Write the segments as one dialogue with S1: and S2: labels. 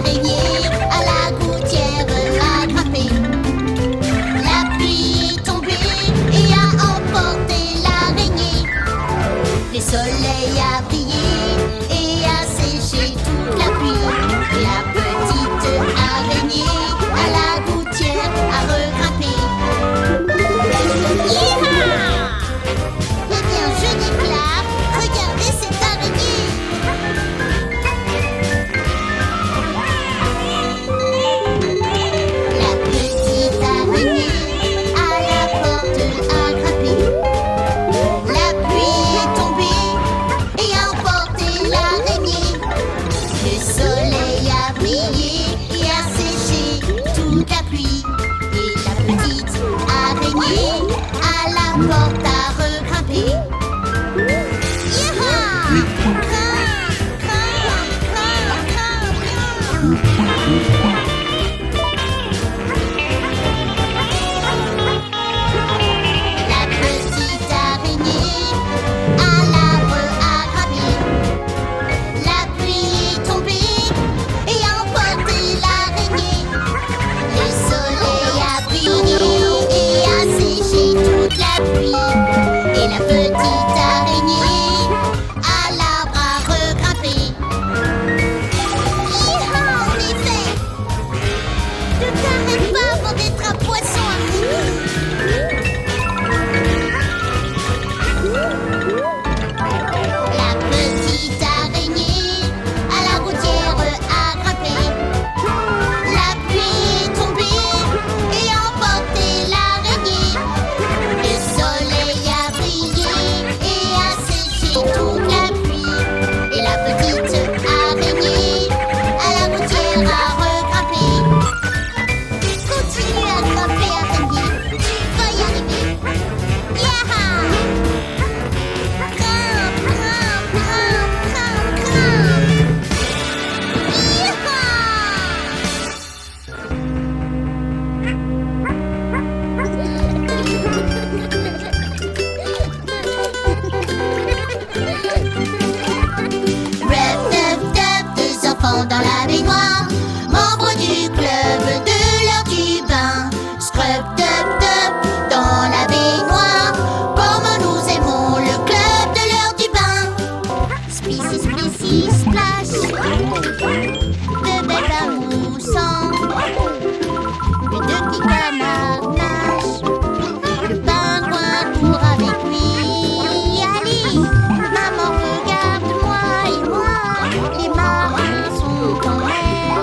S1: araignée à la gouttière a grimpé. La pluie est tombée et a emporté l'araignée. Le soleil a brillé et a séché toute la pluie. La petite araignée à la gouttière a regrimpé. Hi-ha! Eh bien, je déclare, regardez cette araignée. La petite araignée à la porte a grimpé. La pluie est tombée et a emporté l'araignée. Le soleil a brillé et a séché toute la pluie. Et la petite araignée à la porte a regrimpé. Hi-ha! Grimpe, grimpe, grimpe, grimpe. La petite araignée à l'arbre a grimpé. La pluie est tombée et a emporté l'araignée. Le soleil a brillé et a séché toute la pluie. Et la petite araignée à l'arbre a regrimpé. Hi-ha, en effet! Ne t'arrête pas avant d'être un poisson araignée. La petite araignée à la gouttière a grimpé. La pluie est tombée et a emporté l'araignée. Le soleil a brillé et a séché toute la pluie. Et la petite araignée à la gouttière a regrimpé. Continue à grimper, araignée. Tu vas y arriver. Yaha! Grimpe, grimpe, grimpe, grimpe, grimpe. Hi-ha! Rub, dub, dub, deux enfants dans la baignoire, membres du club de l'heure du bain. Scrub, dub, dub, dans la baignoire, comme nous aimons le club de l'heure du bain. Splissi, splissi, splash, de belles amours sans. Les deux petits canards nagent, le pingouin court avec lui. Allez, maman, regarde-moi et moi, les marins sont en mer.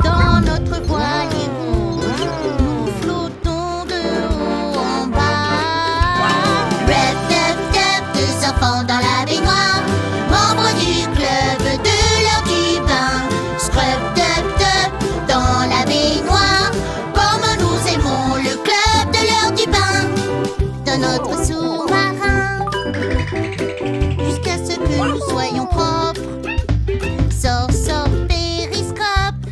S1: Dans notre voilier rouge, nous flottons de haut en bas. Rub, dub, dub, deux enfants dans la baignoire, membres du club de l'heure du bain. Scrub, dub, dub, dans la baignoire, comme nous aimons le club de l'heure du bain. Dans notre sous-marin, jusqu'à ce que nous soyons propres. Sors, sors, périscope,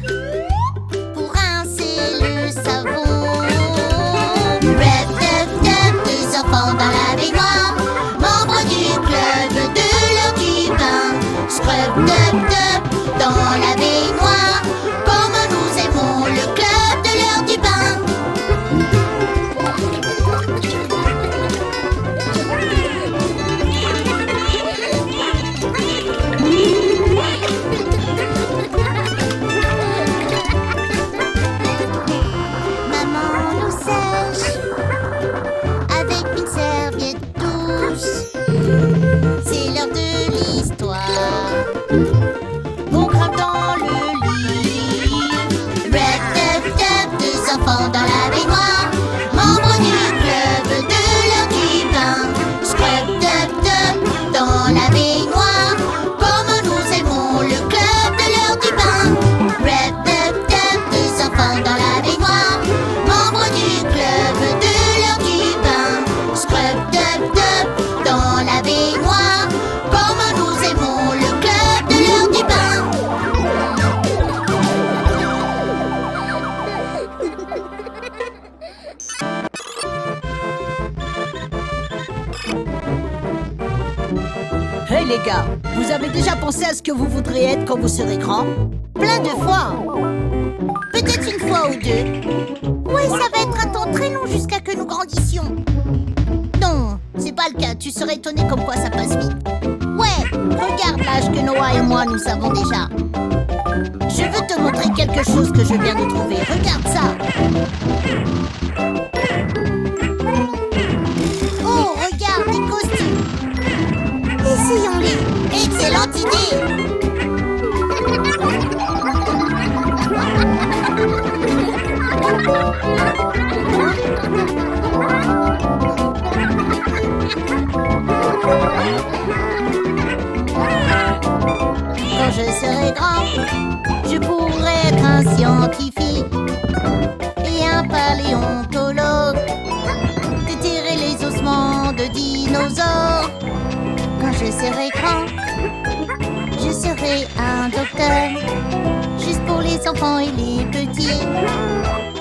S1: pour rincer le savon. Rub, dub, dub, deux enfants dans la baignoire, membres du club de l'heure du bain. Scrub, dub, dub, dans la baignoire, comme nous aimons le club de l'heure du bain. Maman nous sèche avec une serviette douce. C'est l'heure de l'histoire. On grimpe dans le lit. Rub, dub, dub, deux enfants dans la baignoire, membres du club de l'heure du bain. Scrub, dub, dub, dans la baignoire, comme nous aimons le club de l'heure du bain. Rub, dub, dub, deux enfants dans la baignoire, membres du club de l'heure du bain. Scrub, dub, dub, dans la baignoire, comme nous aimons le club de l'heure du bain.
S2: Hey les gars, vous avez déjà pensé à ce que vous voudriez être quand vous serez grand?
S1: Plein de fois. Peut-être une fois ou deux. Ouais, ça va être un temps très long jusqu'à que nous grandissions. Non, c'est pas le cas. Tu serais étonné comme quoi ça passe vite. Ouais, regarde l'âge que Noah et moi nous avons déjà. Je veux te montrer quelque chose que je viens de trouver. Regarde ça. Oh, regarde, des costumes. Essayons-les. Excellente idée. Quand je serai grand, je pourrai être un scientifique et un paléontologue, déterrer les ossements de dinosaures. Quand je serai grand, je serai un docteur, juste pour les enfants et les petits,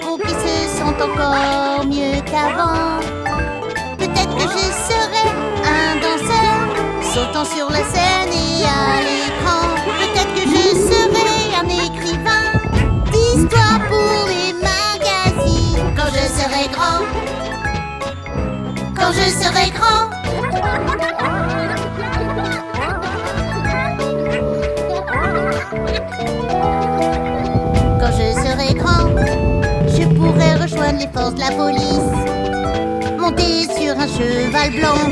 S1: pour qu'ils se sentent encore mieux qu'avant. Peut-être que je serai un danseur, sautant sur la scène et à l'écran. Peut-être que je serai un écrivain d'histoire pour les magazines. Quand je serai grand, quand je serai grand. Quand je serai grand, je pourrai rejoindre les forces de la police, monter sur un cheval blanc,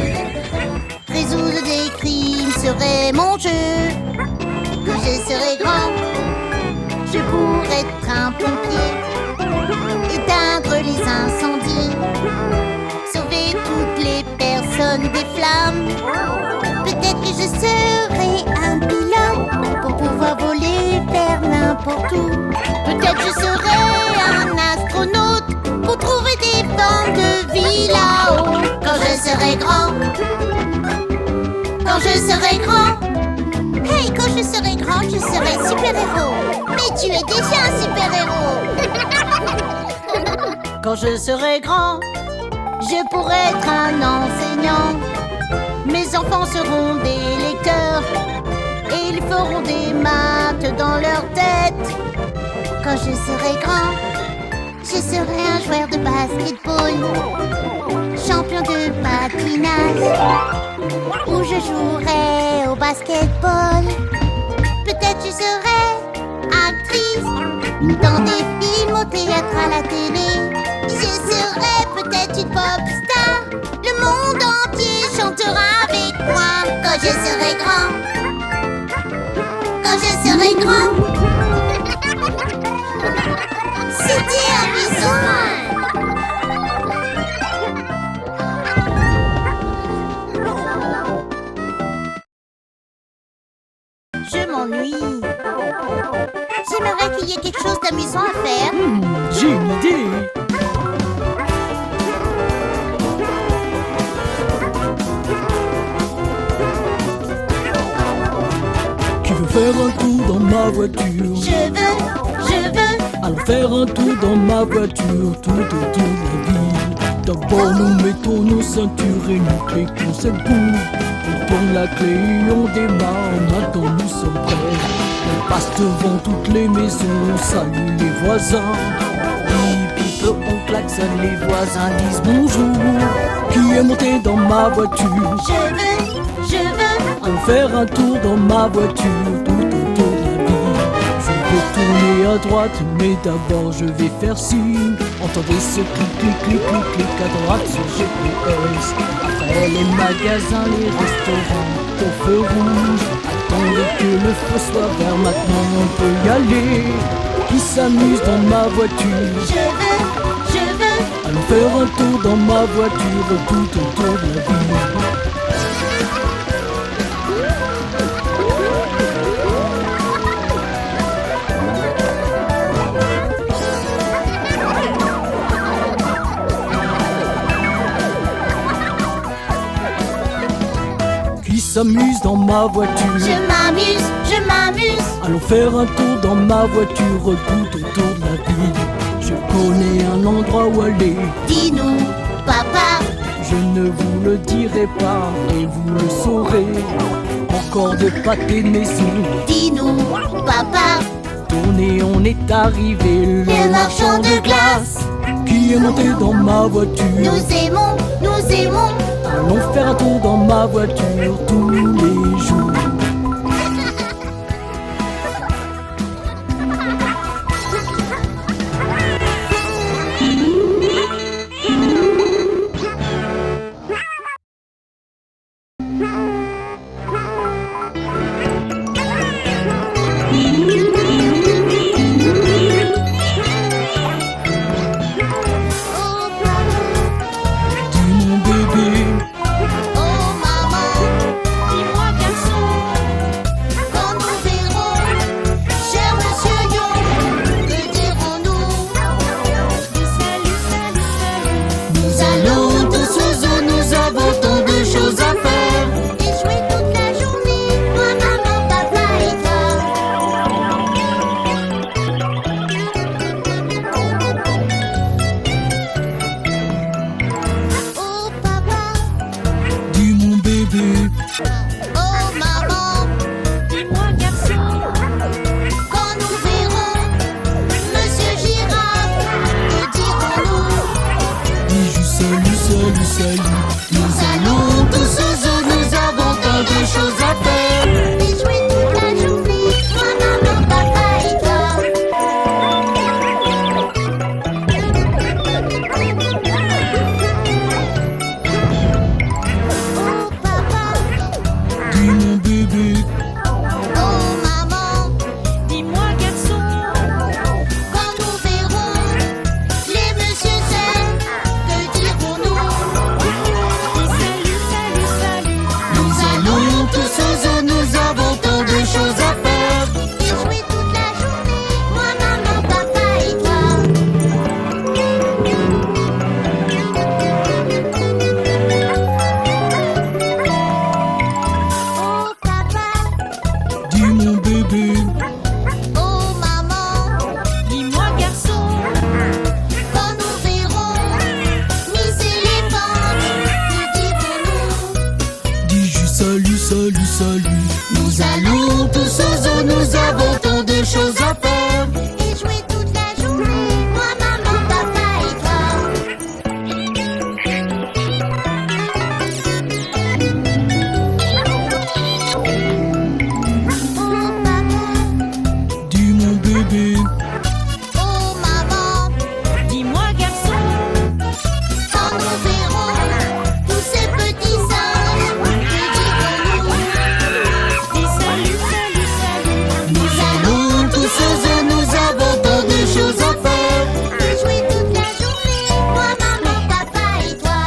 S1: résoudre des crimes serait mon jeu. Quand je serai grand, je pourrai être un pompier, éteindre les incendies, sauver toutes les personnes des flammes. Peut-être que je serai un pilote pour pouvoir voler vers n'importe où. Peut-être je serai un astronaute pour trouver des formes de vie là-haut. Quand je serai grand, quand je serai grand. Hey, quand je serai grand, je serai super-héros. Mais tu es déjà un super-héros. Quand je serai grand, je pourrai être un enseignant. Mes enfants seront des lecteurs et ils feront des maths dans leur tête. Quand je serai grand, je serai un joueur de basketball, champion de patinage, où je jouerai au basketball. Peut-être je serai actrice dans des films, au théâtre, à la télé. Je serai peut-être une pop star. Le monde entier chantera avec moi. Quand je serai grand, quand je serai grand. C'était amusant. Je m'ennuie. J'aimerais qu'il y ait quelque chose d'amusant à faire.
S2: J'ai une idée. Qui veut faire un tour dans ma voiture?
S1: Je veux.
S2: Allons faire un tour dans ma voiture, tout autour de la ville. D'abord nous mettons nos ceintures et nous cliquons cette boue. On tourne la clé et on démarre, maintenant nous sommes prêts. On passe devant toutes les maisons, on salue les voisins. Bip bip, on klaxonne, les voisins disent bonjour. Qui est monté dans ma voiture?
S1: Je veux.
S2: Allons faire un tour dans ma voiture, tout autour de la ville. Je vais tourner à droite, mais d'abord je vais faire signe. Entendez ce clic, clic, clic, clic, clic à droite sur GPS. Après les magasins, les restaurants, au feu rouge. Attendez que le feu soit vert, maintenant on peut y aller. Qui s'amuse dans ma voiture?
S1: Je veux.
S2: Allons faire un tour dans ma voiture, tout autour de la ville. S'amuse dans ma voiture.
S1: Je m'amuse.
S2: Allons faire un tour dans ma voiture, tout autour de la ville. Je connais un endroit où aller.
S1: Dis-nous, papa.
S2: Je ne vous le dirai pas et vous le saurez. Encore de pâté de maison.
S1: Dis-nous, papa.
S2: De et on est arrivé.
S1: Le marchand de glace,
S2: qui est monté dans ma voiture.
S1: nous aimons, nous aimons.
S2: Allons faire un tour dans ma voiture tous les jours.
S1: Nous allons tous au zoo, nous avons tant de choses à faire. Et jouer toute la journée, moi, maman, papa et toi. Oh papa,
S2: Dis mon bébé,
S1: oh maman,
S3: Dis-moi garçon,
S1: quand nous verrons tous ces petits singes, que dirons-nous?
S3: dis salut, salut, salut.
S1: Nous allons tous au zoo, nous avons tant de choses à faire. Et jouer toute la journée, moi, maman, papa et toi.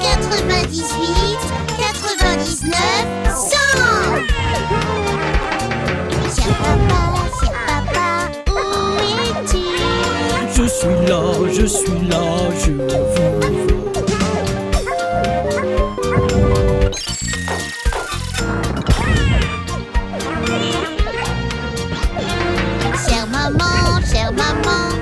S1: Quatre-vingt-dix-huit, 99, 100. Cher papa, où es-tu?
S2: je suis là, je suis là, je vous veux.
S1: Chère maman,